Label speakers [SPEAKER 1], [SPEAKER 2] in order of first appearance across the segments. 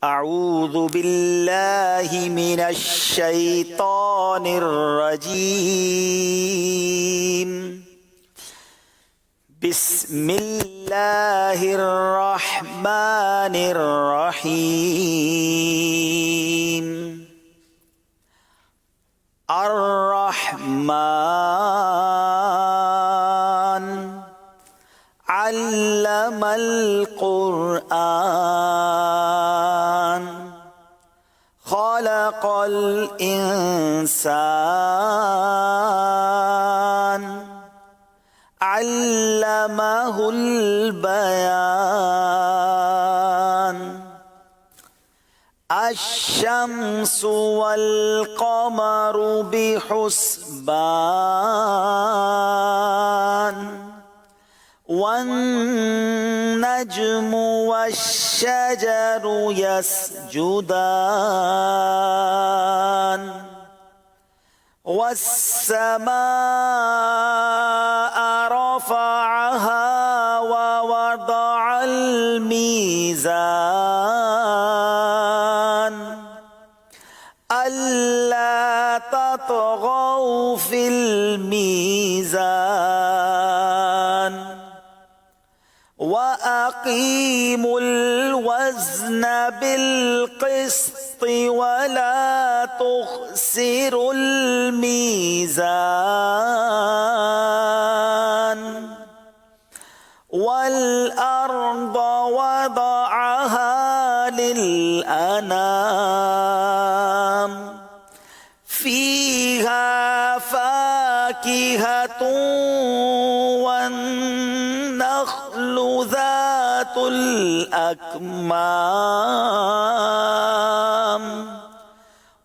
[SPEAKER 1] أعوذ بالله من الشيطان الرجيم. بسم الله الرحمن الرحيم. الرحمن علم القرآن خلق الإنسان علمه البيان. الشمس والقمر بحسبان والنجم والشجر يسجدان والسماء رفعها ووضع الميزان ألا تطغوا في الميزان وأقيموا الوزن بالقسط ولا تخسروا الميزان. والأرض وضعها للأنام فيها فاكهة والنخل ذات الأكمام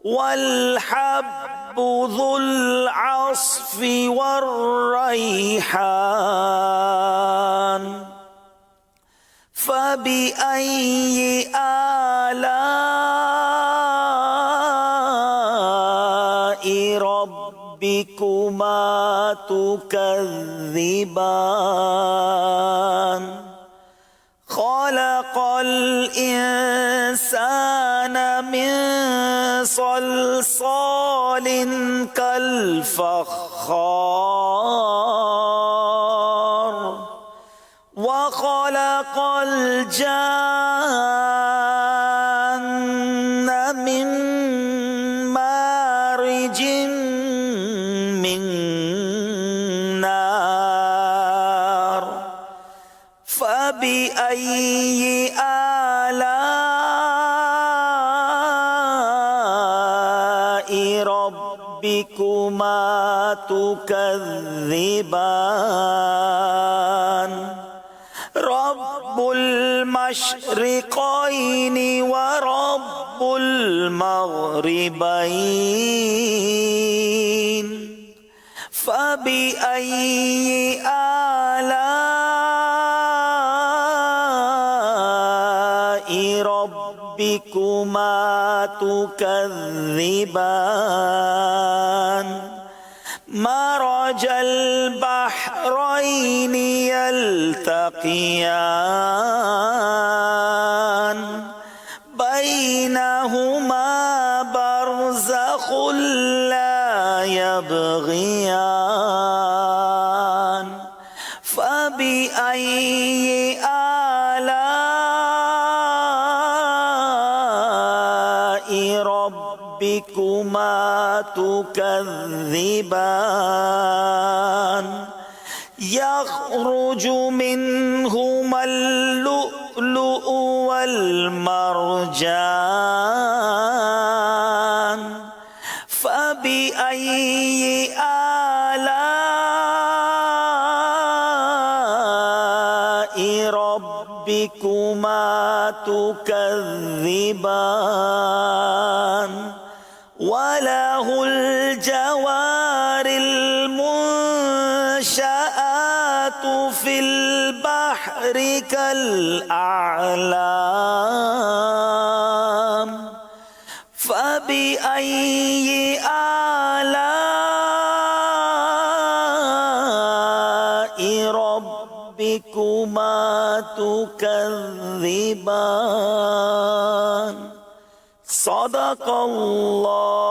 [SPEAKER 1] والحب ذو العصف والريحان. فبأي آلاء ربكما تكذبان؟ خلق الإنسان من صلصال كالفخار وخلق الجان من مارج من نار. فبأي آلاء ربكما تكذبان؟ رب المشرقين ورب المغربين. فبأي آلاء ربكما تكذبان؟ مرج البحرين يلتقيان بينهما برزخ لا يبغيان. فبأي آلاء ربكما تكذبان؟ يخرج منهما اللؤلؤ والمرجان. فبأي آلاء ربكما تكذبان؟ وله الجوار المنشآت في البحر كالأعلام. فبأي آلاء ربكما تكذبان؟ صدق الله